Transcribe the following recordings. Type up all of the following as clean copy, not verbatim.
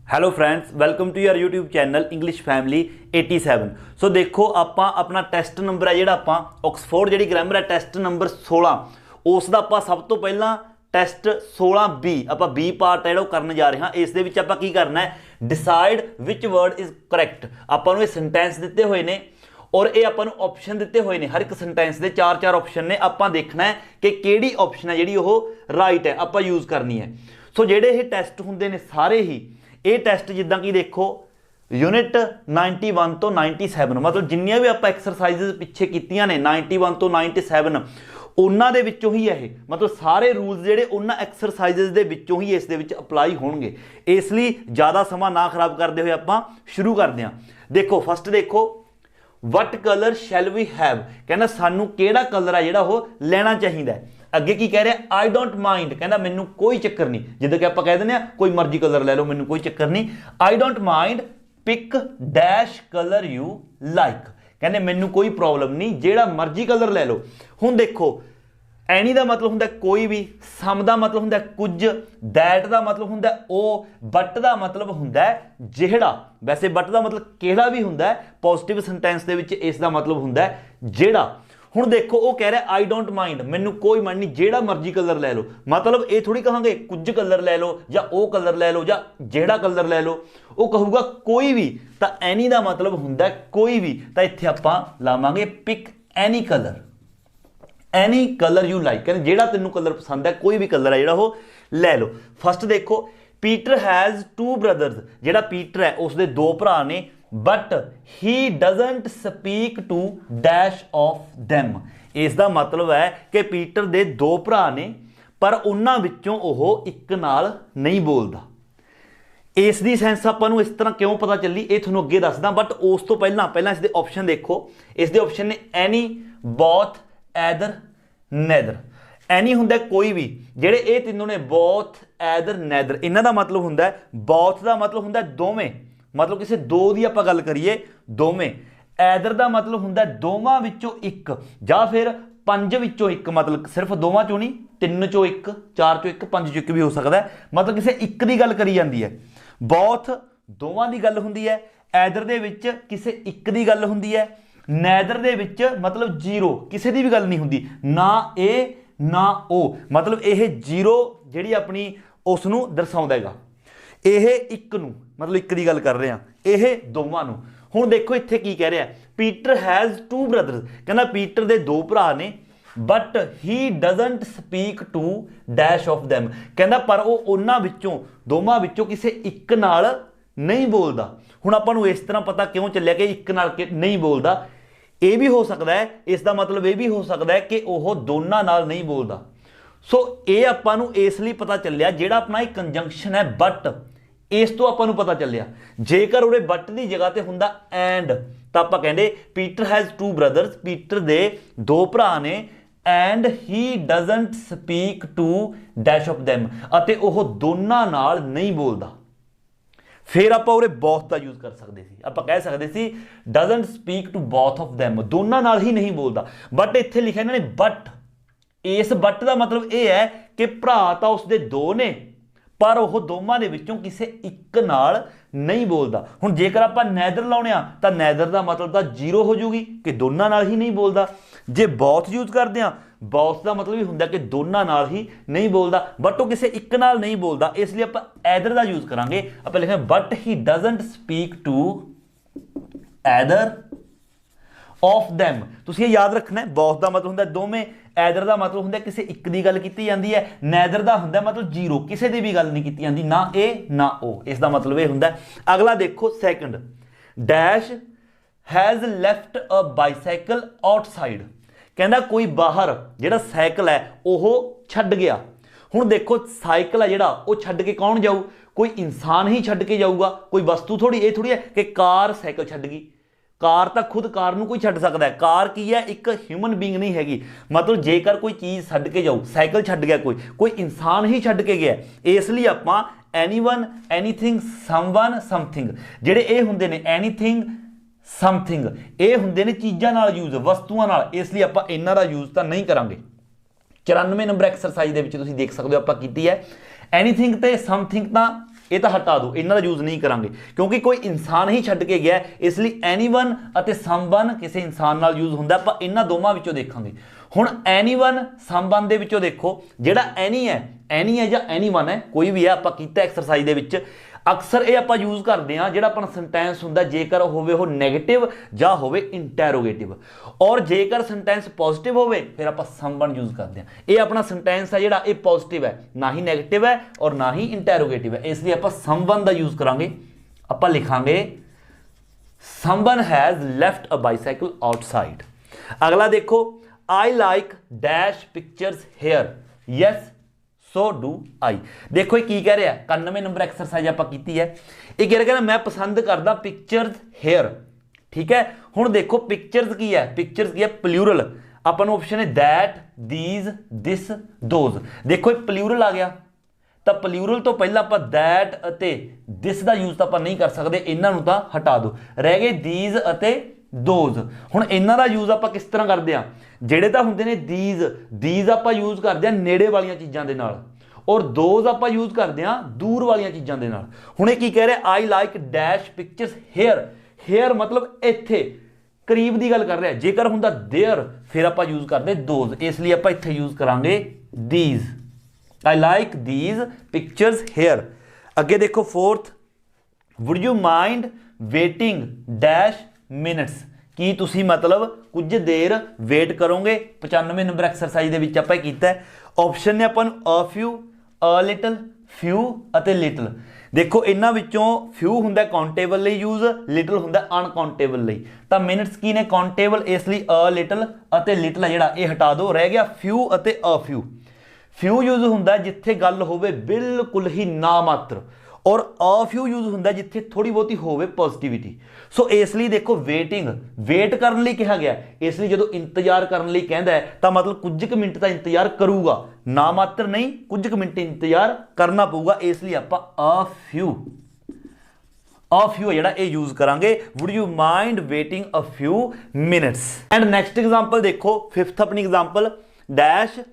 Hello friends, welcome to your YouTube channel English family 87। So देखो आपां अपना test number है जिहड़ा आपां ऑक्सफोर्ड जिहड़ी ग्रामर है टेस्ट नंबर 16 उस दा आपां सब तो पहला टेस्ट 16B आपां बी पार्ट है जिहड़ा करन जा रहे हां। इस दे विच आपां की करना है, decide which word is correct. आपां नूं ये सेंटेंस दिते हुए ने और ये आपां नूं ऑप्शन दिते हुए ने, हर एक सेंटेंस दे चार चार ऑप्शन ने। आपां देखना है कि किहड़ी ऑप्शन है जिहड़ी ओह राइट है, आपां यूज़ करनी है। सो जिहड़े ये टेस्ट हुंदे ने सारे ही ये टेस्ट जिद्दां कि देखो यूनिट 91 तो 97 मतलब जिन्नियां भी आप एक्सरसाइजेज पिछे कीतियां ने 91 तो 97 उन्हां दे विच्चों ही है, मतलब सारे रूल्स जिहड़े उन्हां एक्सरसाइजेज दे विच्चों ही इस दे विच अप्लाई होणगे। इसलिए ज़्यादा समा ना खराब करते हुए आपां शुरू करते हैं। देखो फस्ट देखो, what colour shall we have, कहना सानू केड़ा कलर है जिहड़ा वो लेना चाहिए। अगे की कह रहे हैं, आई डोंट माइंड, कहना मैनू कोई चक्कर नहीं, जिद्दां कि आपां कह दिंदे आ कोई मर्जी कलर ले लो मैनू कोई चक्कर नहीं। I don't mind pick dash colour you like, कहने मैनू कोई प्रॉब्लम नहीं जेड़ा मर्जी कलर ले लो। हुण देखो एनी का मतलब हुंदा कोई भी, सम का मतलब हुंदा कुछ, दैट का मतलब हुंदा ओ, बट का मतलब हुंदा जेड़ा। वैसे बट का मतलब केड़ा भी हुंदा, पॉजिटिव सेंटेंस दे विच इसका मतलब हुंदा जेड़ा। हुण देखो वो कह रहा है आई डोंट माइंड, मैनू कोई मन नहीं जेड़ा मर्जी कलर ले लो, मतलब ये थोड़ी कहांगे कुछ कलर ले लो या ओ कलर ले लो या जेड़ा कलर ले लो, वो कहूगा कोई भी। तो एनी का मतलब हुंदा कोई भी, तो इत्थे आपां लावांगे pick any colour, any colour you like, कहते जेड़ा तेनू कलर पसंद है कोई भी कलर है जिहड़ा वो ले लो। फस्ट देखो, पीटर हैज़ टू ब्रदर्स, जेड़ा पीटर है उसके दो भरा ने, but he doesn't speak to dash of them. इसका मतलब है कि पीटर दे दो भरा ने पर उन्हां विच्चों ओह इक नाल नहीं बोलदा। इस दी सेंस आपां नूं इस तरह क्यों पता चली ये तुहानूं अगे दसदा, बट उस तो पहला इसके ऑप्शन देखो। इसके ऑप्शन ने any, both, either, neither. Any हुंदा कोई भी, जेड़े ये तीनों ने बोथ, एदर, नैदर, इन्हां दा मतलब हुंदा बोथ का मतलब हुंदा दोवें, मतलब किसी दो की आप गल करिए दोवें। एदर का मतलब हुंदा दोवां विचों एक, या फिर पंज विचों एक, मतलब सिर्फ दोवां चों नहीं, तीन चों एक, चार चों एक, पंज चों एक भी हो सकता है, मतलब किसी एक की गल करी जाती है। बोथ दोवां की गल हुंदी है, एदर दे विच किसी एक की गल हुंदी है, नैदर दे विच मतलब जीरो किसी की भी गल नहीं हुंदी, ना ए ना ओ, मतलब यह जीरो जिहड़ी अपनी उसनूं दर्शाउंदा हैगा, यह एक नूं मतलब एक की गल कर रहे हैं, यह दोवां नूं। हुण देखो इत्थे की कह रहा है, पीटर हैज़ टू ब्रदर्स, कहना पीटर दे दो भरा ने, but he doesn't speak to dash of them, कहना पर वो उन्हां विच्चों दोवां विच्चों किसी एक नाल नहीं बोलदा। हुण आपां नूं इस तरह पता क्यों चलिया कि एक नाल नहीं बोलदा, ये भी हो सकता है, इसका मतलब ये भी हो सकता है कि वह दोनों नाल नहीं बोलता। सो ये आपां नूं इसलिए पता चलिया जेड़ा अपना एक कंजंक्शन है बट, इस तो आपां नूं पता चलिया जेकर उहदे बट की जगह ते हुंदा एंड, तो आपां कहंदे Peter has two brothers, Peter दे दो भरा ने, and he doesn't speak to dash of them, अते ओह दोनों नाल नहीं बोलता। फिर आप बोथ का यूज कर सकते सी, आप कह सकते सी doesn't speak to both of them, दोनों नाल ही नहीं बोलता। बट इत्थे लिखा इन्होंने बट, इस बट का मतलब यह है कि भरा तो उसके दो ने पर वह दोवां दे विचों किसी एक नाल नहीं बोलता। हुण जेकर आप नैदर लाउने आ तो नैदर का मतलब तो जीरो हो जूगी कि दोनों नाल ही नहीं बोलता। जे बोथ यूज करते हैं, बोथ का मतलब ही हुंदा कि दोनों नाल ही नहीं बोलता, बट वो किसी एक नाल नहीं बोलता, इसलिए आप एदर का यूज करांगे। आप लिखेंगे but he doesn't speak to either of them. तुसीं ये याद रखना है, बोथ का मतलब हुंदा दोवें, एदर का मतलब हुंदा किसी एक की गल की जाती है, नैदर का हुंदा मतलब जीरो किसी की भी गल नहीं की जाती, ना ए ना ओ, इसका मतलब ये हुंदा। अगला देखो second, dash has left a bicycle outside, कहना कोई बाहर जिहड़ा साइकिल है वह छड्ड गया। हुण देखो साइकिल है जिहड़ा वो छड्ड के कौन जाऊ, कोई इंसान ही छड्ड के जाऊगा, कोई वस्तु थोड़ी, ये थोड़ी है कि कार साइकिल छड्ड गई। कार तो खुद कार नूं कोई छड्ड सकता है, कार की है एक ह्यूमन बींग नहीं हैगी, मतलब जेकर कोई चीज़ छड्ड के जाऊ, साइकिल छड्ड गया कोई इंसान ही छड्ड के गया, इसलिए आपां एनीवन, एनीथिंग, समवन, समथिंग, जिहड़े ये हुंदे ने एनीथिंग समथिंग, ये हुंदे ने चीज़ां नाल यूज, वस्तुआं नाल, इसलिए आपां इन्हां दा यूज तो नहीं करांगे। 94 नंबर एक्सरसाइज दे विच तुसीं देख सकदे हो आपां कीती है। एनीथिंग ते समथिंग तां ਇਹ ਤਾਂ ਹਟਾ ਦਿਓ, ਇਹਨਾਂ ਦਾ ਯੂਜ਼ ਨਹੀਂ ਕਰਾਂਗੇ ਕਿਉਂਕਿ ਕੋਈ ਇਨਸਾਨ ਹੀ ਛੱਡ ਕੇ ਗਿਆ, ਇਸ ਲਈ ਐਨੀਵਨ ਅਤੇ ਸਮਵਨ ਕਿਸੇ ਇਨਸਾਨ ਨਾਲ ਯੂਜ਼ ਹੁੰਦਾ। ਆਪਾਂ ਇਹਨਾਂ ਦੋਵਾਂ ਵਿੱਚੋਂ ਦੇਖਾਂਗੇ। ਹੁਣ ਐਨੀਵਨ ਸਮਵਨ ਦੇ ਵਿੱਚੋਂ ਦੇਖੋ, ਜਿਹੜਾ ਐਨੀ ਹੈ ਜਾਂ ਐਨੀਵਨ ਹੈ, ਕੋਈ ਵੀ ਹੈ, ਆਪਾਂ ਕੀਤਾ ਐਕਸਰਸਾਈਜ਼ ਦੇ ਵਿੱਚ ਅਕਸਰ ਇਹ ਆਪਾਂ ਯੂਜ਼ ਕਰਦੇ ਹਾਂ ਜਿਹੜਾ ਆਪਣਾ ਸੈਂਟੈਂਸ ਹੁੰਦਾ, ਜੇਕਰ ਹੋਵੇ ਉਹ ਨੈਗੇਟਿਵ ਜਾਂ ਹੋਵੇ ਇੰਟੈਰੋਗੇਟਿਵ, ਔਰ ਜੇਕਰ ਸੈਂਟੈਂਸ ਪੋਜ਼ਿਟਿਵ ਹੋਵੇ ਫਿਰ ਆਪਾਂ ਸਮਵਨ ਯੂਜ਼ ਕਰਦੇ ਹਾਂ। ਇਹ ਆਪਣਾ ਸੈਂਟੈਂਸ ਹੈ ਜਿਹੜਾ ਇਹ ਪੋਜ਼ਿਟਿਵ ਹੈ, ਨਾ ਹੀ ਨੈਗੇਟਿਵ ਹੈ ਔਰ ਨਾ ਹੀ ਇੰਟੈਰੋਗੇਟਿਵ ਹੈ, ਇਸ ਲਈ ਆਪਾਂ ਸਮਵਨ ਦਾ ਯੂਜ਼ ਕਰਾਂਗੇ। ਆਪਾਂ ਲਿਖਾਂਗੇ someone has left a bicycle outside. ਅਗਲਾ ਦੇਖੋ, I like dash pictures here, yes so do I। देखो ये की कह रहा है, 91 नंबर एक्सरसाइज आप की है। ये कह रहा मैं पसंद करदा पिक्चर्स हेयर, ठीक है। हुण देखो पिक्चर्स की है, पिक्चर्स की है प्लूरल, अपन ऑप्शन है दैट, दीज, दिस, दोज। देखो ये प्लूरल आ गया, तो प्लूरल तो पहला आप दैट अते दिस का यूज तो आप नहीं कर सकते, इन्हां नूं तां हटा दो, रह गए दीज अते दोज। हुण इन्हां दा यूज आप किस तरह करते हैं, ਜਿਹੜੇ ਤਾਂ ਹੁੰਦੇ ਨੇ दीज ਆਪਾਂ ਯੂਜ਼ ਕਰਦੇ ਆ ਨੇੜੇ ਵਾਲੀਆਂ ਚੀਜ਼ਾਂ ਦੇ ਨਾਲ, ਔਰ ਦੋਜ਼ ਆਪਾਂ ਯੂਜ਼ ਕਰਦੇ ਆ ਦੂਰ ਵਾਲੀਆਂ ਚੀਜ਼ਾਂ ਦੇ ਨਾਲ। ਹੁਣ ਇਹ ਕੀ ਕਹਿ ਰਿਹਾ, I like dash pictures here, here ਮਤਲਬ ਇੱਥੇ ਕਰੀਬ ਦੀ ਗੱਲ ਕਰ ਰਿਹਾ, ਜੇਕਰ ਹੁੰਦਾ देयर ਫਿਰ ਆਪਾਂ ਯੂਜ਼ ਕਰਦੇ ਦੋਜ਼, ਇਸ ਲਈ ਆਪਾਂ ਇੱਥੇ ਯੂਜ਼ ਕਰਾਂਗੇ these. I like these pictures here. ਅੱਗੇ ਦੇਖੋ fourth, would you mind waiting dash minutes. ਕੀ ਤੁਸੀਂ ਮਤਲਬ ਕੁਝ ਦੇਰ ਵੇਟ ਕਰੋਗੇ। 95 ਨੰਬਰ ਐਕਸਰਸਾਈਜ਼ ਦੇ ਵਿੱਚ ਆਪਾਂ ਕੀਤਾ ਹੈ। ਆਪਸ਼ਨ ਨੇ ਆਪਾਂ ਨੂੰ ਅ ਫਿਊ, ਅ ਲਿਟਲ, ਫਿਊ ਅਤੇ ਲਿਟਲ। ਦੇਖੋ ਇਹਨਾਂ ਵਿੱਚੋਂ ਫਿਊ ਹੁੰਦਾ ਕਾਊਂਟੇਬਲ ਲਈ ਯੂਜ਼, ਲਿਟਲ ਹੁੰਦਾ ਅਨਕਾਊਂਟੇਬਲ ਲਈ। ਤਾਂ ਮਿੰਟਸ ਕੀ ਨੇ ਕਾਊਂਟੇਬਲ, ਇਸ ਲਈ ਅ ਲਿਟਲ ਅਤੇ ਲਿਟਲ ਹੈ ਜਿਹੜਾ ਇਹ ਹਟਾ ਦਿਓ, ਰਹਿ ਗਿਆ ਫਿਊ ਅਤੇ ਅ ਫਿਊ। ਫਿਊ ਯੂਜ਼ ਹੁੰਦਾ ਜਿੱਥੇ ਗੱਲ ਹੋਵੇ ਬਿਲਕੁਲ ਹੀ ਨਾ ਮਾਤਰ, और अ फ्यू यूज होंगे जिथे थोड़ी बहुती होवे पॉजिटिविटी। सो इसलिए देखो वेटिंग, वेट करने लिए कहा गया, इसलिए जो इंतजार करने लिए कहता है तो मतलब कुछ क मिनट का इंतजार करूगा, ना मात्र नहीं कुछ क मिनट इंतजार करना पऊगा, इसलिए आप अ फ्यू है जिहड़ा ये यूज करांगे। Would you mind waiting a few minutes. And next example देखो, फिफ्थ अपनी example, dash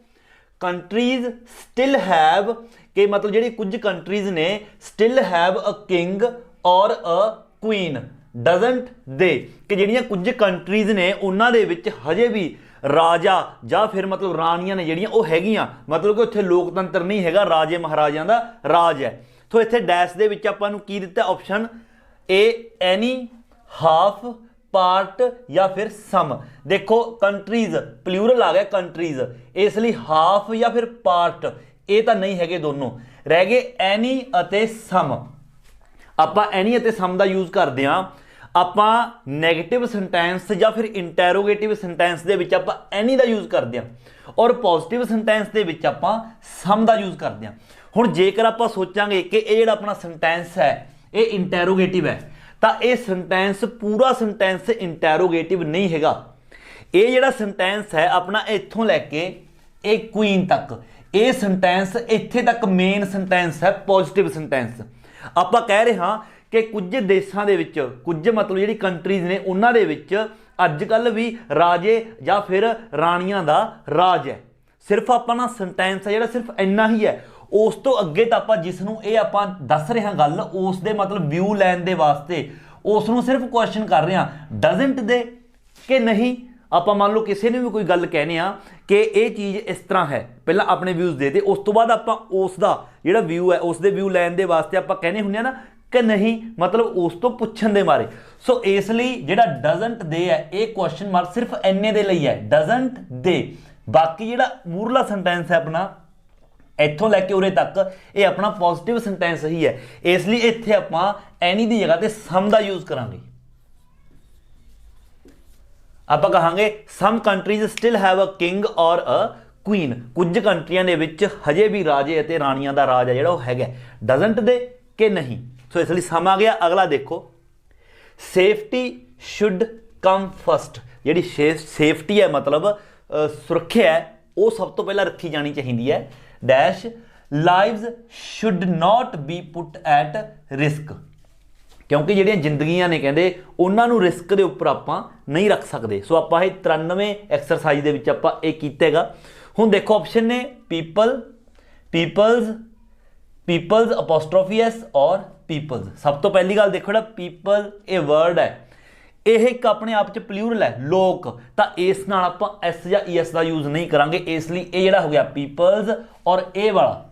countries still have, कि मतलब ਜਿਹੜੀ ਕੁਝ ਕੰਟਰੀਜ਼ ਨੇ still have a king or a Queen, doesn't ਦੇ, ਕਿ ਜਿਹੜੀਆਂ ਕੁਝ ਕੰਟਰੀਜ਼ ਨੇ ਉਹਨਾਂ ਦੇ ਵਿੱਚ ਹਜੇ ਵੀ ਰਾਜਾ ਜਾਂ ਫਿਰ ਮਤਲਬ ਰਾਣੀਆਂ ਨੇ ਜਿਹੜੀਆਂ ਉਹ ਹੈਗੀਆਂ, ਮਤਲਬ ਕਿ ਉੱਥੇ ਲੋਕਤੰਤਰ ਨਹੀਂ ਹੈਗਾ, ਰਾਜੇ ਮਹਾਰਾਜਿਆਂ ਦਾ ਰਾਜ ਹੈ। ਸੋ ਇੱਥੇ ਡੈਸ਼ ਦੇ ਵਿੱਚ ਆਪਾਂ ਨੂੰ ਕੀ ਦਿੱਤਾ option A, any, half, part ਜਾਂ ਫਿਰ ਸਮ। ਦੇਖੋ ਕੰਟਰੀਜ਼ ਪਲੂਰਲ ਆ ਗਿਆ ਕੰਟਰੀਜ਼, ਇਸ ਲਈ ਹਾਫ ਜਾਂ ਫਿਰ ਪਾਰਟ ਇਹ ਤਾਂ ਨਹੀਂ ਹੈਗੇ, ਦੋਨੋਂ ਰਹਿ ਗਏ ਐਨੀ ਅਤੇ ਸਮ। ਆਪਾਂ ਐਨੀ ਅਤੇ ਸਮ ਦਾ ਯੂਜ਼ ਕਰਦੇ ਹਾਂ ਆਪਾਂ ਨੈਗੇਟਿਵ ਸੈਂਟੈਂਸ ਜਾਂ ਫਿਰ ਇੰਟੈਰੋਗੇਟਿਵ ਸੈਂਟੈਂਸ ਦੇ ਵਿੱਚ ਆਪਾਂ ਐਨੀ ਦਾ ਯੂਜ਼ ਕਰਦੇ ਹਾਂ, ਔਰ ਪੋਜ਼ਿਟਿਵ ਸੈਂਟੈਂਸ ਦੇ ਵਿੱਚ ਆਪਾਂ ਸਮ ਦਾ ਯੂਜ਼ ਕਰਦੇ ਹਾਂ। ਹੁਣ ਜੇਕਰ ਆਪਾਂ ਸੋਚਾਂਗੇ ਕਿ ਇਹ ਜਿਹੜਾ ਆਪਣਾ ਸੈਂਟੈਂਸ ਹੈ ਇਹ ਇੰਟੈਰੋਗੇਟਿਵ ਹੈ, ਤਾਂ ਇਹ ਸੈਂਟੈਂਸ ਪੂਰਾ ਸੈਂਟੈਂਸ ਇੰਟੈਰੋਗੇਟਿਵ ਨਹੀਂ ਹੈਗਾ। ਇਹ ਜਿਹੜਾ ਸੈਂਟੈਂਸ ਹੈ ਆਪਣਾ ਇੱਥੋਂ ਲੈ ਕੇ ਇਹ ਕੁਈਨ ਤੱਕ, ਇਹ ਸੈਂਟੈਂਸ ਇੱਥੇ ਤੱਕ ਮੇਨ ਸੈਂਟੈਂਸ ਹੈ ਪੋਜ਼ਿਟਿਵ ਸੈਂਟੈਂਸ। ਆਪਾਂ ਕਹਿ ਰਹੇ ਹਾਂ ਕਿ ਕੁਝ ਦੇਸ਼ਾਂ ਦੇ ਵਿੱਚ, ਕੁਝ ਮਤਲਬ ਜਿਹੜੀ ਕੰਟਰੀਜ਼ ਨੇ ਉਹਨਾਂ ਦੇ ਵਿੱਚ ਅੱਜ ਕੱਲ੍ਹ ਵੀ ਰਾਜੇ ਜਾਂ ਫਿਰ ਰਾਣੀਆਂ ਦਾ ਰਾਜ ਹੈ। ਸਿਰਫ ਆਪਾਂ ਨਾ ਸੈਂਟੈਂਸ ਹੈ ਜਿਹੜਾ ਸਿਰਫ ਇੰਨਾ ਹੀ ਹੈ, ਉਸ ਤੋਂ ਅੱਗੇ ਤਾਂ ਆਪਾਂ ਜਿਸ ਨੂੰ ਇਹ ਆਪਾਂ ਦੱਸ ਰਹੇ ਹਾਂ ਗੱਲ, ਉਸ ਦੇ ਮਤਲਬ ਵਿਊ ਲੈਣ ਦੇ ਵਾਸਤੇ ਉਸ ਨੂੰ ਸਿਰਫ ਕੁਐਸਚਨ ਕਰ ਰਹੇ ਹਾਂ, ਡਜ਼ਨਟ ਦੇ ਕਿ ਨਹੀਂ। ਆਪਾਂ ਮੰਨ ਲਓ ਕਿਸੇ ਨੇ ਵੀ ਕੋਈ ਗੱਲ ਕਹਿੰਦੇ ਆ ਕਿ ਇਹ ਚੀਜ਼ ਇਸ ਤਰ੍ਹਾਂ ਹੈ, ਪਹਿਲਾਂ ਆਪਣੇ ਵਿਊਜ਼ ਦੇ ਉਸ ਤੋਂ ਬਾਅਦ ਆਪਾਂ ਉਸ ਦਾ ਜਿਹੜਾ ਵਿਊ ਹੈ ਉਸ ਦੇ ਵਿਊ ਲੈਣ ਦੇ ਵਾਸਤੇ ਆਪਾਂ ਕਹਿੰਦੇ ਹੁੰਦੇ ਆ ਨਾ ਕਿ ਨਹੀਂ, ਮਤਲਬ ਉਸ ਤੋਂ ਪੁੱਛਣ ਦੇ ਮਾਰੇ। ਸੋ ਇਸ ਲਈ ਜਿਹੜਾ ਡਜ਼ਨਟ ਦੇ ਹੈ ਇਹ ਕੁਐਸਚਨ ਮਾਰਕ ਸਿਰਫ ਇੰਨੇ ਦੇ ਲਈ ਹੈ, ਡਜ਼ਨਟ ਦੇ। ਬਾਕੀ ਜਿਹੜਾ ਮੂਰਲਾ ਸੈਂਟੈਂਸ ਹੈ ਆਪਣਾ ਇੱਥੋਂ ਲੈ ਕੇ ਉਰੇ ਤੱਕ ਇਹ ਆਪਣਾ ਪੋਜ਼ਿਟਿਵ ਸੈਂਟੈਂਸ ਹੀ ਹੈ, ਇਸ ਲਈ ਇੱਥੇ ਆਪਾਂ ਐਨੀ ਦੀ ਜਗ੍ਹਾ ਤੇ ਸਮ ਦਾ ਯੂਜ਼ ਕਰਾਂਗੇ। ਆਪਾਂ ਕਹਾਂਗੇ some countries still have a king or a Queen, ਕੁਝ ਕੰਟਰੀਆਂ ਦੇ ਵਿੱਚ ਹਜੇ ਵੀ ਰਾਜੇ ਅਤੇ ਰਾਣੀਆਂ ਦਾ ਰਾਜ ਹੈ ਜਿਹੜਾ ਉਹ ਹੈਗਾ, ਡਜ਼ਨਟ ਦੇ ਕਿ ਨਹੀਂ। ਸੋ ਇਸ ਲਈ ਸਮ ਆ ਗਿਆ। ਅਗਲਾ ਦੇਖੋ, ਸੇਫਟੀ ਸ਼ੁੱਡ ਕਮ ਫਸਟ। ਜਿਹੜੀ ਸੇਫਟੀ ਹੈ ਮਤਲਬ ਸੁਰੱਖਿਆ ਹੈ ਉਹ ਸਭ ਤੋਂ ਪਹਿਲਾਂ ਰੱਖੀ ਜਾਣੀ ਚਾਹੀਦੀ ਹੈ। Dash lives should not be put at risk, ਕਿਉਂਕਿ ਜਿਹੜੀਆਂ ਜ਼ਿੰਦਗੀਆਂ ਨੇ ਕਹਿੰਦੇ ਉਹਨਾਂ ਨੂੰ ਰਿਸਕ ਦੇ ਉੱਪਰ ਆਪਾਂ ਨਹੀਂ ਰੱਖ ਸਕਦੇ। ਸੋ ਆਪਾਂ ਇਹ 93 ਐਕਸਰਸਾਈਜ਼ ਦੇ ਵਿੱਚ ਆਪਾਂ ਇਹ ਕੀਤਾ ਹੈਗਾ। ਹੁਣ ਦੇਖੋ ਆਪਸ਼ਨ ਨੇ people, people's, people's apostrophe S ਔਰ ਪੀਪਲਸ। ਸਭ ਤੋਂ ਪਹਿਲੀ ਗੱਲ ਦੇਖੋ ਜਿਹੜਾ ਪੀਪਲ ਇਹ ਵਰਡ ਹੈ ਇਹ ਇੱਕ ਆਪਣੇ ਆਪ ਚ ਪਲੂਰਲ ਹੈ ਲੋਕ, ਤਾਂ ਇਸ ਨਾਲ ਆਪਾਂ ਐਸ ਜਾਂ ਈਐਸ ਦਾ ਯੂਜ਼ ਨਹੀਂ ਕਰਾਂਗੇ, ਇਸ ਲਈ ਇਹ ਜਿਹੜਾ ਹੋ ਗਿਆ ਪੀਪਲਸ ਔਰ ਇਹ ਵਾਲਾ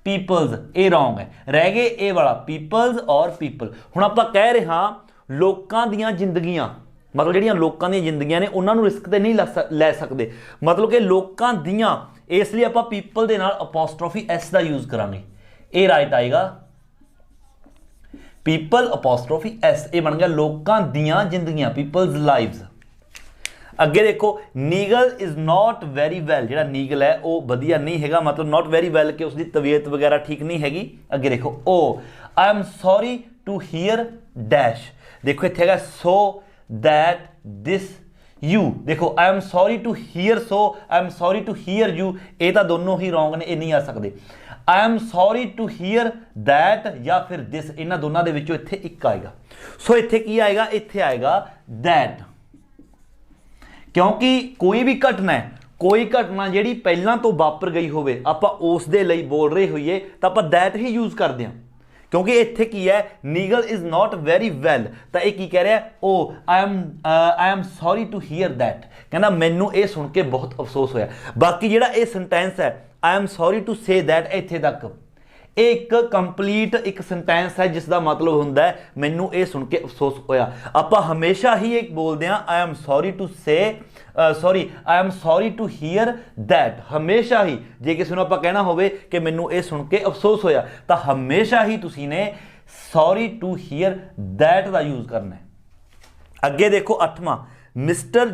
ਪੀਪਲਸ ਇਹ ਰੋਂਗ ਹੈ, ਰਹਿ ਗਏ ਇਹ ਵਾਲਾ ਪੀਪਲਸ ਔਰ ਪੀਪਲ। ਹੁਣ ਆਪਾਂ ਕਹਿ ਰਹੇ ਹਾਂ ਲੋਕਾਂ ਦੀਆਂ ਜ਼ਿੰਦਗੀਆਂ, ਮਤਲਬ ਜਿਹੜੀਆਂ ਲੋਕਾਂ ਦੀਆਂ ਜ਼ਿੰਦਗੀਆਂ ਨੇ ਉਹਨਾਂ ਨੂੰ ਰਿਸਕ ਤੇ ਨਹੀਂ ਲੈ ਸਕਦੇ, ਮਤਲਬ ਕਿ ਲੋਕਾਂ ਦੀਆਂ, ਇਸ ਲਈ ਆਪਾਂ ਪੀਪਲ ਦੇ ਨਾਲ ਅਪੋਸਟ੍ਰੋਫੀ ਐਸ ਦਾ ਯੂਜ਼ ਕਰਾਂਗੇ। ਇਹ ਰਾਈਟ ਆਏਗਾ ਪੀਪਲ ਅਪੋਸਟ੍ਰੋਫੀ ਐਸ, ਇਹ ਬਣ ਗਿਆ ਲੋਕਾਂ ਦੀਆਂ ਜ਼ਿੰਦਗੀਆਂ ਪੀਪਲਸ ਲਾਈਵਸ। ਅੱਗੇ ਦੇਖੋ Nigel is not very well, ਜਿਹੜਾ ਨੀਗਲ ਹੈ ਉਹ ਵਧੀਆ ਨਹੀਂ ਹੈਗਾ, ਮਤਲਬ ਨॉट ਵੈਰੀ ਵੈਲ ਕਿ ਉਸਦੀ ਤਬੀਅਤ ਵਗੈਰਾ ਠੀਕ ਨਹੀਂ ਹੈਗੀ। ਅੱਗੇ ਦੇਖੋ oh I am sorry to hear dash, ਦੇਖੋ ਇੱਥੇ ਹੈਗਾ ਸੋ दैट दिस यू, देखो I am sorry to hear so I am sorry to hear you, ये तो दोनों ही रॉन्ग ने, ये नहीं आ सकते। I am sorry to hear that या फिर दिस, इन्होंने दोनों के विचों इत्थे एक आएगा। सो इत्थे की आएगा, इत्थे आएगा दैट, क्योंकि कोई भी घटना है, कोई घटना जिहड़ी पहलां तो वापर गई होवे आपां उस दे लई बोल रहे होइए तां आपां दैट ही यूज़ करदे हां, क्योंकि इत्थे की है Nigel is not very well, तो ये की कह रहा है oh I am sorry to hear that, कहना मैनू ये सुन के बहुत अफसोस होया। बाकी जिहड़ा ये सेंटेंस है I am sorry to say that, इत्थे तक एक कंप्लीट एक सेंटेंस है जिसका मतलब होंदा है मैनू ये सुन के अफसोस होया। आपां हमेशा ही एक बोलते हैं I am sorry to say sorry I am sorry to hear that, हमेशा ही जे किसी नूं आपां कहना होवे कि मैनू ये सुन के अफसोस होया तो हमेशा ही तुसी ने सॉरी टू हीयर दैट का यूज़ करना है। अगे देखो 8वां Mister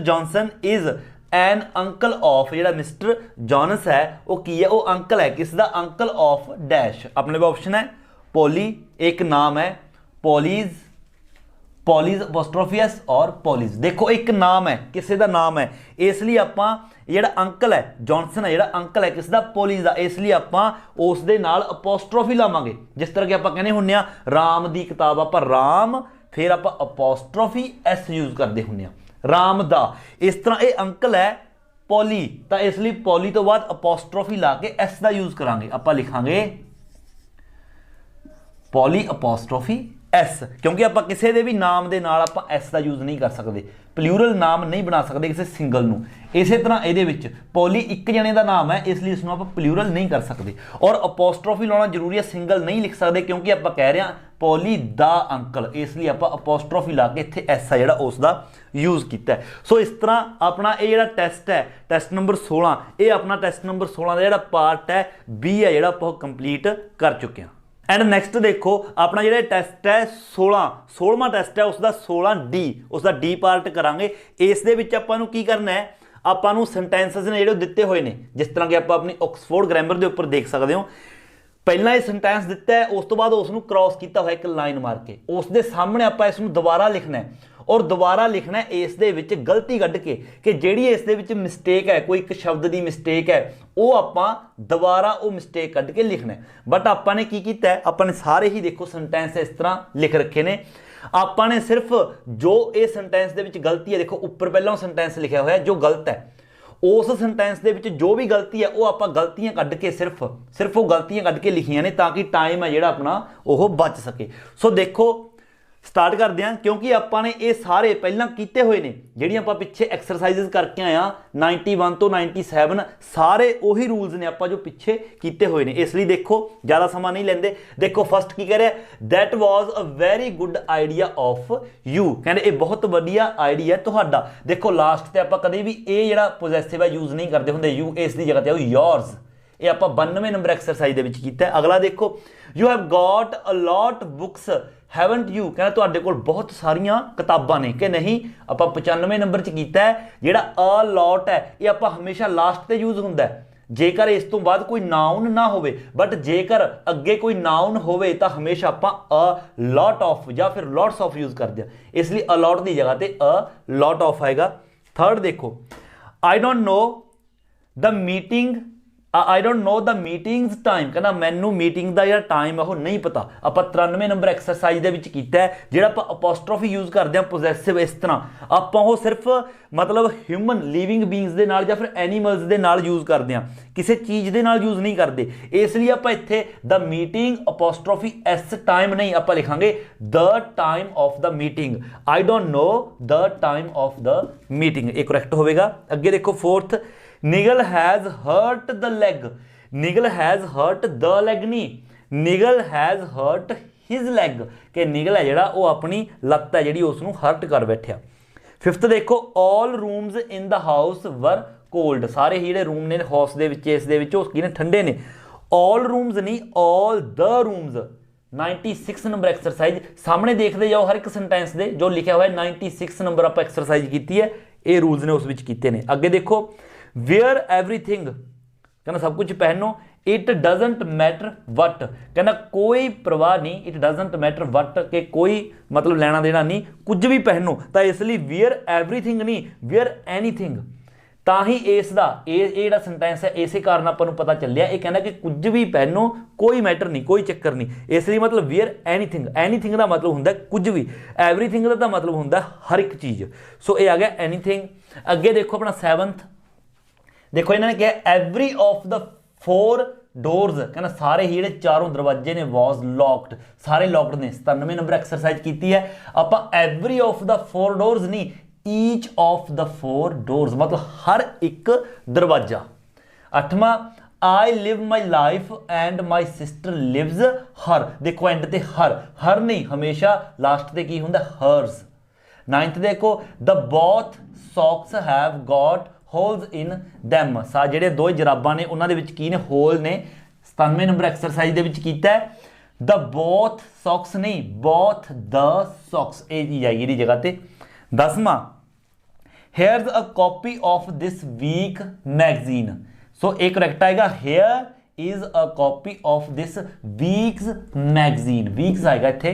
Johnson is an uncle of, जिहड़ा मिस्टर जॉनस है वो की है, वो अंकल है किसका, अंकल ऑफ डैश। अपने पास ऑप्शन है पॉली, एक नाम है पॉलीज, पॉलीज अपोस्ट्रोफियस और पॉलीज। देखो एक नाम है किसी का नाम है, इसलिए आपां जिहड़ा अंकल है जॉनसन है, जिहड़ा अंकल है किसका, पॉलीज का, इसलिए आपां उस दे नाल अपोस्ट्रोफी लावांगे। जिस तरह कि आपां कहने हुंदे आ राम दी किताब, आपां राम फिर आपां अपोस्ट्रोफी एस यूज़ करते हुंदे आ राम दा। इस तरह ये अंकल है पॉली, तो इसलिए पॉली तो बाद अपोस्ट्रोफी ला के एस का यूज़ करांगे, आपां लिखांगे पॉली अपोस्ट्रोफी एस, क्योंकि आप किसी के भी नाम के नाल आप एस का यूज़ नहीं कर सकते, प्लूरल नाम नहीं बना सकते किसी सिंगल नूं। इसी तरह ये पॉली एक जने का नाम है, इसलिए इसमें आप प्लूरल नहीं कर सकते, और अपोस्ट्रोफी लाना जरूरी है, सिंगल नहीं लिख सकते क्योंकि आप कह रहे हैं पॉली दा अंकल, इसलिए आप अपोस्ट्रोफी ला के इत्थे एस है जिहड़ा उसका यूज़ किया है। सो इस तरह अपना ये जिहड़ा टेस्ट है टेस्ट नंबर 16, ये अपना टेस्ट नंबर 16 का जिहड़ा पार्ट है बी है जिहड़ा आप कंप्लीट कर चुके हैं। एंड नैक्सट देखो अपना जो टेस्ट है 16वां टेस्ट है उसका 16D, उसका डी पार्ट करांगे। इस दे विच आपां नूं की करना है, आपां नूं सेंटेंसेस ने जिहड़े दिते हुए ने, जिस तरह कि आपां अपनी ऑक्सफोर्ड ग्रामर के उपर देख सकते हो, पहला ये सेंटेंस दिता है उस तो बाद उसनूं क्रॉस किया हुआ एक लाइन मार के उस दे सामने आपां इसनूं दोबारा लिखना है, और दोबारा लिखना है इस दे विच गलती कढ़ के कि जिहड़ी इस दे विच मिसटेक है, कोई एक शब्द की मिसटेक है वो आपां दोबारा वो मिसटेक कढ़ के लिखना है। बट आपां ने की कीता है, आपां ने सारे ही देखो सेंटेंस इस तरह लिख रखे ने, आपां ने सिर्फ जो ये सेंटेंस दे विच गलती है, देखो उपर पहला सेंटेंस लिखा हुआ है जो गलत है, उस सेंटेंस दे विच जो भी गलती है वो आपां गलतियां कढ़ के सिर्फ वो गलतियां कढ़ के लिखियां ने ताकि टाइम है जिहड़ा अपना वो बच सके। सो देखो स्टार्ट करते हैं, क्योंकि आपने ये सारे पहला किए हुए ने, जिहड़ियां आपां पिछे एक्सरसाइजेज करके आए 91 तो 97 सारे उही रूल्स ने आपां जो पिछे किए हुए ने, इसलिए देखो ज़्यादा समा नहीं लेंदे। देखो फस्ट की कह रहे that was a very good idea of you, कहते ये बहुत वधिया आइडिया तुहाडा। देखो लास्ट ते आपां कदे भी ये जिहड़ा पोजैसिव है यूज़ नहीं करते हुंदे, यू इस दी जगह ते आओ योर्स, ये आप 92 नंबर एक्सरसाइज दे विच कीता है। अगला देखो you have got a lot books haven't you, कहना तुहाडे कोल बहुत सारियां किताबां ने कि नहीं, आप 95 नंबर च कीता है। जिहड़ा अ लॉट है ये आप हमेशा लास्ट ते यूज़ हुंदा है जेकर इस तो बाद कोई नाउन ना होवे, बट जेकर अगे कोई नाउन होवे तो हमेशा आप अ लॉट ऑफ या फिर लॉट्स ऑफ यूज़ करते हैं, इसलिए अ लॉट की जगह ते अ लॉट ऑफ आएगा। थर्ड देखो आई don't know the meeting I don't know the meetings time, कहना मैनू मीटिंग का जो टाइम है वो नहीं पता। आप 93 नंबर एक्सरसाइज के विच कीता है, जो आप अपॉस्ट्रोफी यूज़ करते हैं पोजैसिव, इस तरह आप सिर्फ मतलब ह्यूमन लिविंग बींग्स के नाल या फिर एनीमल्स के नाल यूज़ करते हैं, किसी चीज़ के नाल यूज़ नहीं करते। इसलिए आप इत्थे the meeting apostrophe S time नहीं, आप लिखांगे the time of the meeting. I don't know the time of the meeting, ये करेक्ट होगा। अगे देखो fourth, Nigel has hurt the leg, Nigel has hurt the leg नहीं, Nigel has hurt his leg, कि निगल है जिहड़ा वो अपनी लत्त है जिहड़ी उसनूं हर्ट कर बैठा। फिफ्थ देखो, all rooms in the house were cold, सारे ही जिहड़े रूम ने हाउस दे विच इस दे विच की ने ठंडे ने। ऑल रूम्स नहीं, all the rooms. 96 number exercise सामने देखते जाओ हर एक सेंटेंस दे जो लिखा हुआ है, 96 नंबर आप एक्सरसाइज की है, ये रूल्स ने उस विच कीते ने। अगे देखो, वेयर एवरीथिंग, कहना सब कुछ पहनो। इट डजंट मैटर वट, कहना कोई परवाह नहीं, इट डजंट मैटर वट, के कोई मतलब लेना देना नहीं, कुछ भी पहनो। तो इसलिए वेयर एवरीथिंग नहीं, वेयर एनीथिंग। ਤਾਂ ही इसका ये सेंटेंस है, इस कारण आपको पता चलिया ये कहना कि कुछ भी पहनो, कोई मैटर नहीं, कोई चक्कर नहीं। इसलिए मतलब वेयर एनीथिंग, एनीथिंग का मतलब होंगे कुछ भी, एवरीथिंग का मतलब होंगे हर एक चीज़। सो ये आ गया एनीथिंग। अगे देखो अपना सैवंथ, देखो इन्होंने कहा एवरी ऑफ द 4 डोर्स, कहना सारे ही जो चारों दरवाजे ने वॉज लॉक्ड, सारे लॉक्ड ने। 97 नंबर एक्सरसाइज की है आप, एवरी ऑफ द 4 डोर्स नहीं, ईच ऑफ द 4 डोर्स, मतलब हर एक दरवाजा। 8वां, I live my life and my sister lives her, देखो एंड ते हर नहीं, हमेशा लास्ट ते की होंदा हर्स। 9th देखो, the both socks have got holes in them, सा ਜਿਹੜੇ ਦੋ ਜਰਾਬਾਂ ਨੇ ਉਹਨਾਂ ਦੇ ਵਿੱਚ ਕੀ ਨੇ, ਹੋਲ ਨੇ। 97 ਨੰਬਰ ਐਕਸਰਸਾਈਜ਼ ਦੇ ਵਿੱਚ ਕੀਤਾ ਹੈ ਦ ਬੋਥ ਸੌਕਸ ਨਹੀਂ, ਬੋਥ ਦ ਸੌਕਸ, ਇਹ ਚੀਜ਼ ਆਈ ਇਹਦੀ ਜਗ੍ਹਾ ਤੇ। 10ਵਾਂ, here's a copy of this week magazine, so एक करेक्ट आएगा, here is a copy of this week's magazine, week's आएगा इत्थे।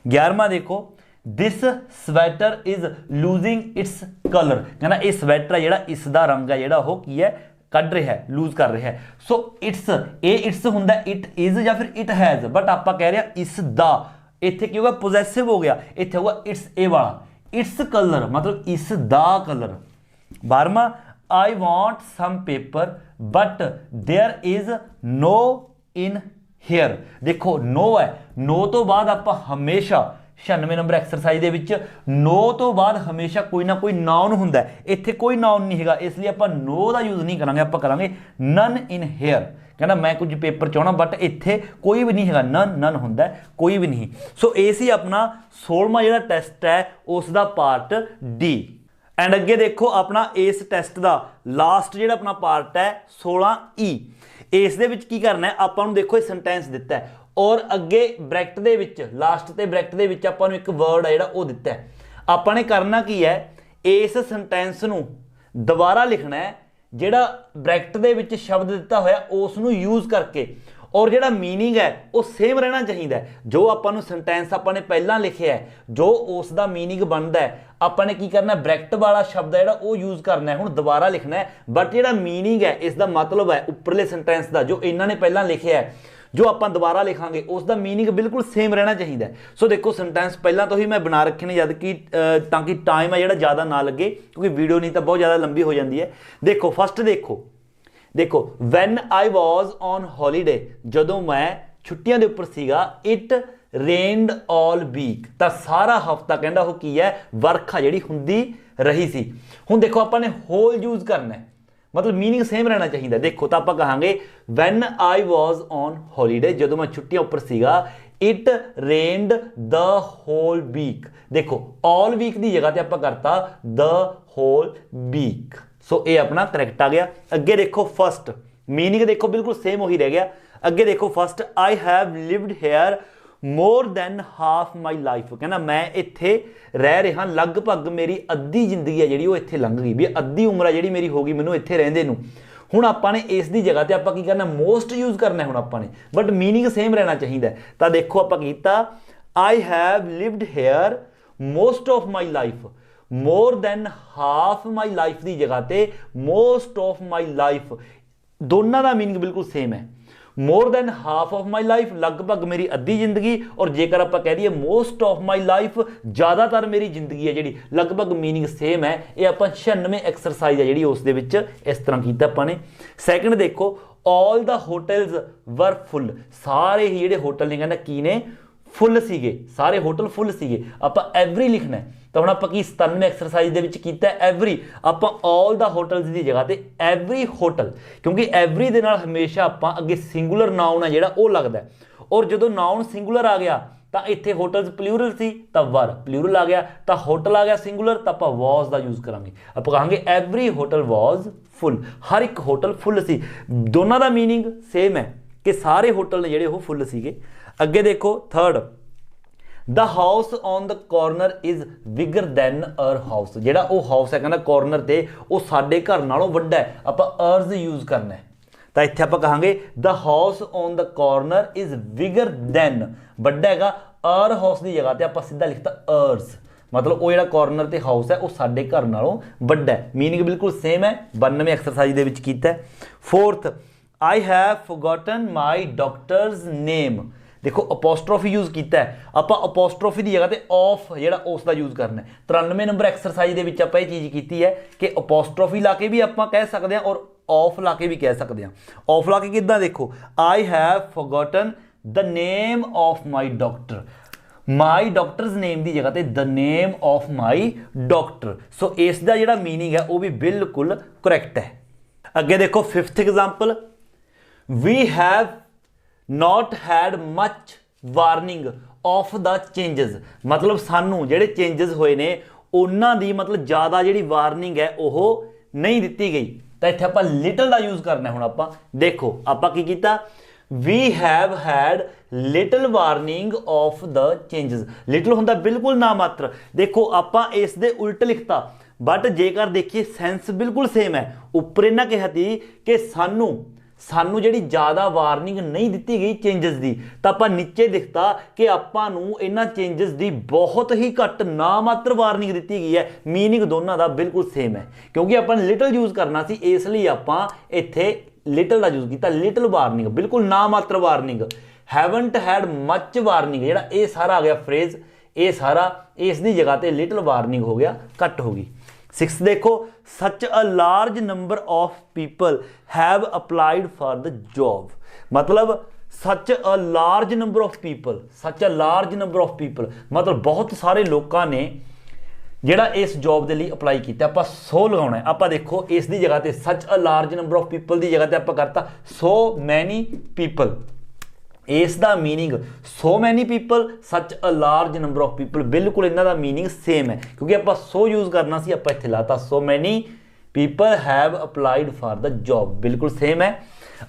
11वां देखो, this sweater is losing its colour, कहना ये स्वैटर है जिहड़ा इसका रंग है जिहड़ा वो की है कढ़ रहा है, लूज कर रहा है। सो इट्स, ये इट्स हुंदा इट इज या फिर इट हैज़, बट आप कह रहे हैं इस दा, इत्थे की होगा पोजैसिव हो गया, इत्थे होगा इट्स ए वाला, इट्स कलर मतलब इस दा कलर। 12वां, I want some paper but there is no in here, देखो नो है, नो तो बाद आप हमेशा 96 नंबर एक्सरसाइज दे विच नो तो बाद हमेशा कोई ना कोई नाउन हुंदा है, इत्थे कोई नाउन नहीं हैगा, इसलिए आप नो का यूज़ नहीं करांगे, आप करांगे नन इन हेयर। कहना मैं कुछ पेपर चाहना बट इत्थे कोई भी नहीं है, नन नन होंदा कोई भी नहीं। सो ये सी अपना 16वां जिहड़ा टेस्ट है उसका पार्ट डी। एंड अगे देखो अपना इस टेस्ट का लास्ट जिहड़ा अपना पार्ट है 16E, इस दे विच की करना है आपां नूं, देखो सेंटेंस दिता है और अगे ब्रैकेट दे विच लास्ट ते ब्रैकेट दे विच आपां नूं एक वर्ड है जिहड़ा वो दिता है। आपां ने करना की है, इस सेंटेंस नूं दोबारा लिखना है, ਜਿਹੜਾ ब्रैकेट ਦੇ ਵਿੱਚ शब्द ਦਿੱਤਾ ਹੋਇਆ ਉਸ ਨੂੰ यूज़ करके, और ਜਿਹੜਾ मीनिंग है वो सेम रहना चाहिए। जो ਆਪਾਂ ਨੂੰ सेंटेंस ਆਪਾਂ ने पहला लिखिया है, जो उस दा मीनिंग बनता है, ਆਪਾਂ ने की करना ब्रैकेट वाला शब्द है वो यूज़ करना है, हुण दोबारा लिखना है, बट ਜਿਹੜਾ मीनिंग है इसका मतलब है उपरले सेंटेंस का जो इन्होंने पहला लिखिया है, जो आप दोबारा लिखांगे उसका मीनिंग बिल्कुल सेम रहना चाहिए। सो देखो सेंटेंस पहला तो ही मैं बना रखे ने जद कि ताकि टाइम है जो ज़्यादा ना लगे, क्योंकि वीडियो नहीं तो बहुत ज़्यादा लंबी हो जाती है। देखो फर्स्ट देखो van I was on holiday, जदों मैं छुट्टियां के उपर सीगा, इट रेनड ऑल वीक, तो सारा हफ्ता कहना वो की है वर्खा जी होंदी रही सी। हुण देखो आपने होल यूज़ करना है, मतलब मीनिंग सेम रहना चाहिए। देखो तो आप कहांगे when I was on holiday, जो मैं छुट्टियां उपर सीगा, it rained the whole week, देखो ऑल वीक की जगह पर आप करता द होल वीक। सो ये अपना करैक्ट आ गया। अगे देखो फर्स्ट मीनिंग देखो बिल्कुल सेम वही रह गया। अगे देखो first, I have lived hair more than half my life, कहना मैं इत्थे रह रहा लगभग मेरी अद्धी जिंदगी है जी वो इत्थे लंघ गई, भी अद्धी उम्र है जी मेरी हो गई मैनू इत्थे रहिंदे नूं। हुण आपां ने इस दी जगह ते आपां की करना, मोस्ट यूज़ करना है हुण आपां ने, बट मीनिंग सेम रहना चाहिए। तो देखो आपां कीता, I have lived hair most of my life, more than half my life की जगह ते मोस्ट ऑफ माई लाइफ, दोनों का मीनिंग बिल्कुल सेम है। More than half of my life, लगभग मेरी अद्धी जिंदगी, और जेकर आप कह दीए मोस्ट ऑफ माई लाइफ, ज़्यादातर मेरी जिंदगी है जी, लगभग मीनिंग सेम है। ये आप 96 एक्सरसाइज है जी उस इस तरह किया आपने। सैकेंड देखो, all the hotels were full, सारे ही जो होटल ने कहना की ने फुल सीगे, सारे होटल फुल सीगे। आप एवरी लिखना है तो हम आप 97 एक्सरसाइज के किया एवरी, आप ऑल द होटल्स की जगह पर एवरी होटल, क्योंकि एवरी दे नाल हमेशा आप अगे सिंगुलर नाउन है जो लगता है, और जो नाउन सिंगुलर आ गया तो इत्थे होटल्स प्लूरल सी तो वर प्लूरल आ गया, तो होटल आ गया सिंगुलर तो आप वॉज का यूज़ करांगे। आप कहांगे एवरी होटल वॉज फुल, हर एक होटल फुल सी। दोनों का मीनिंग सेम है कि सारे होटल ने जेडे वो फुल सीगे। अगे देखो third, the house on the corner is bigger than our house, जेड़ा वो हाउस है कहना कॉर्नर ते वो साडे घर नालों वड्डा है, आप अर्ज यूज़ करना है। तो इत्थे आप कहांगे the house on the corner is bigger than, वड्डा हैगा, अर हाउस की जगह पर आप सीधा लिखता अर्ज, मतलब वो जो कॉर्नर ते हाउस है वो साडे घर नालों वड्डा है। मीनिंग बिल्कुल सेम है, 92 एक्सरसाइज दे विच कीता है। Fourth, I have forgotten my doctor's name, देखो अपोस्ट्रोफी यूज़ किया है, आप अपोस्ट्रोफी की जगह पर ऑफ जो उसका यूज़ करना है। 93 नंबर एक्सरसाइज के विच आपां ये चीज़ की है कि अपोस्ट्रोफी ला के भी आप कह सकते हैं और ऑफ ला के भी कह सकते हैं। ऑफ ला के किदा देखो, I have forgotten the name of my doctor, my doctor's name की जगह पर the name of my doctor, so इसका जो मीनिंग है वो भी बिल्कुल करैक्ट है। अगे देखो fifth example, we have not had much warning of the changes, मतलब सानू जेडे चेंजेस होए ने उन्हां दी मतलब ज़्यादा जी वार्निंग है वो नहीं दी गई, तो इत्थे आप लिटल का यूज़ करना है। हुण आप देखो आप की कीता, we have had little warning of the changes, little होंदा बिल्कुल ना मात्र, देखो आप इस दे उल्ट लिखता, बट जेकर देखिए सेंस बिल्कुल सेम है। उपर इन्हां कहा थी कि सानू जी ज़्यादा वार्निंग नहीं दी गई चेंजेस की, तो आप नीचे दिखता कि आपू इन्हां चेंजेस की बहुत ही घट ना मात्र वार्निंग दी गई है। मीनिंग दोनों का बिल्कुल सेम है, क्योंकि अपन लिटल यूज़ करना सी, इसलिए आप इत्थे लिटल का यूज़ किया, लिटल वार्निंग बिल्कुल ना मात्र warning. Haven't had much warning, जेड़ा ये सारा आ गया फ्रेज, ये सारा इसकी जगह पर लिटल वार्निंग हो गया, घट होगी। 6 देखो, such a large number of people have applied for the job, मतलब such a large number of people, such a large number of people मतलब बहुत सारे लोगों ने जेड़ा इस जॉब के लिए अप्लाई किया। आप 100 लगाना है, आप देखो इसकी जगह पर such a large number of people की जगह पर आप करता सो मैनी पीपल, इसका meaning so many people, such a large number of people, बिल्कुल इन्हों का मीनिंग सेम है, क्योंकि आप सो यूज़ करना सी, आप इत्थे लाता so many people have applied for the job, बिल्कुल सेम है।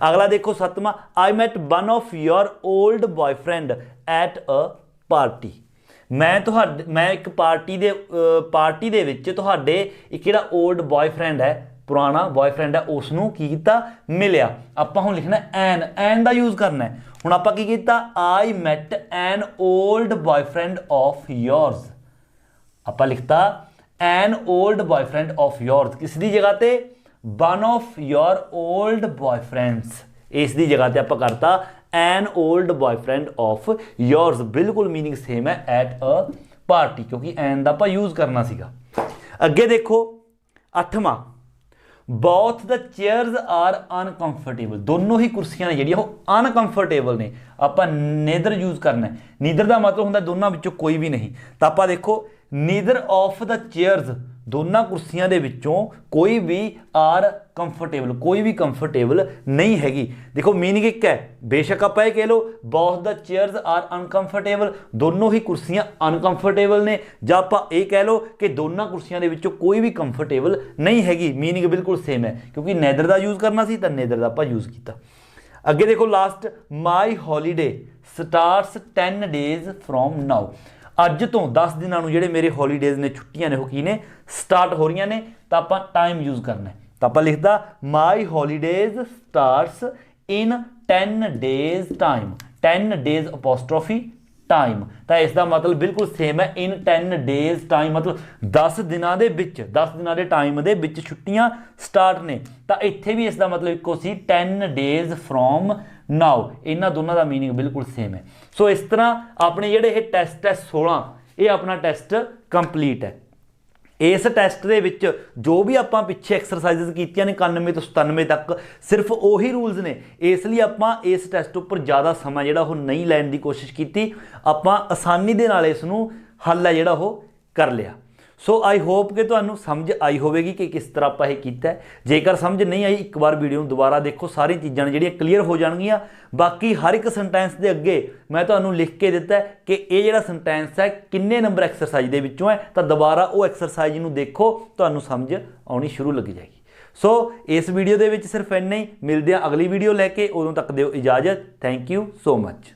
अगला देखो 7वां, I met one of your old boyfriend at a party, मैं एक पार्टी दे विच तुहाडे एक जिहड़ा ओल्ड बॉयफ्रेंड है, पुराना बॉयफ्रेंड है, उसनों की कीता मिलिया। आप हुण लिखना एन का यूज़ करना है। हुण आप की कीता, I met an old boyfriend of yours, आप लिखता an old boyfriend of yours, किसकी जगह पे one of your old boyfriends, इसकी जगह पे आप करता an old boyfriend of yours, बिल्कुल मीनिंग सेम है एट अ पार्टी, क्योंकि एन का आप यूज़ करना सीगा। अगे देखो 8वां, both the chairs are uncomfortable, दोनों ही कुर्सियां ने जिहड़ियां वो अनकंफर्टेबल ने, आप नेदर यूज़ करना है। नीदर का मतलब होंदा दोनों विचों कोई भी नहीं, तो आप देखो नीदर ऑफ द चेयर्स, दोनों कुर्सियां दे विचों कोई भी आर कंफर्टेबल, कोई भी कंफर्टेबल नहीं हैगी। देखो मीनिंग एक है, बेशक आप कह लो both the chairs are uncomfortable, दोनों ही कुर्सियां अनकंफर्टेबल ने, ਜਾਂ आप ये कह लो कि दोनों कुर्सियां दे विचों कोई भी कंफर्टेबल नहीं हैगी, मीनिंग बिल्कुल सेम है, क्योंकि नैदर का यूज़ करना सी तो नैदर का आप यूज़ किया। अगे देखो last, my holiday starts 10 days from now, अज तो 10 दिनों जोड़े मेरे हॉलीडेज ने, छुट्टियां ने, वो की ने स्टार्ट हो रही ने, तो आप टाइम यूज़ करना है। तो आप लिखता my holidays starts in 10 days time, 10 days apostrophe time. तो इसका मतलब बिल्कुल सेम है, इन 10 डेज टाइम, मतलब 10 दिनों के विच 10 दिनों के टाइम के विच छुट्टियां स्टार्ट ने। तो इत्थे भी इसका मतलब इको सी 10 डेज फ्रॉम नाउ। इन्होंने दोनों का मीनिंग बिल्कुल सेम है। सो इस तरह अपने जिहड़े ये टैसट है 16, ये अपना टैसट कंप्लीट है। इस टैसट दे विच जो भी आपां पिछे एक्सरसाइजिज कीतियां ने 91 तो 97 तक सिर्फ उही रूल्स ने, इसलिए आपां इस टैसट उपर ज़्यादा समा जिहड़ा वो नहीं लैण दी कोशिश की, आपां आसानी दे नाल इस नूं हल है जिहड़ा वो कर लिया। सो आई होप कि तुहानूं समझ आई होवेगी कि किस तरह आपां इह कीता है। जेकर समझ नहीं आई एक बार वीडियो दोबारा देखो, सारी चीज़ां ने जिहड़ियां क्लीयर हो जाणगियां। बाकी हर एक सेंटेंस के अगे मैं तुहानूं लिख के दिता है कि ये जिहड़ा सेंटेंस है किन्ने नंबर एक्सरसाइज दे विच्चों है, तो दोबारा वो एक्सरसाइज नूं देखो, तुहानूं समझ आउणी शुरू लग जाएगी। सो इस वीडियो दे विच सिर्फ इन्ना ही, मिलदे आ अगली वीडियो लैके, उदों तक दिओ इजाजत। Thank you so much.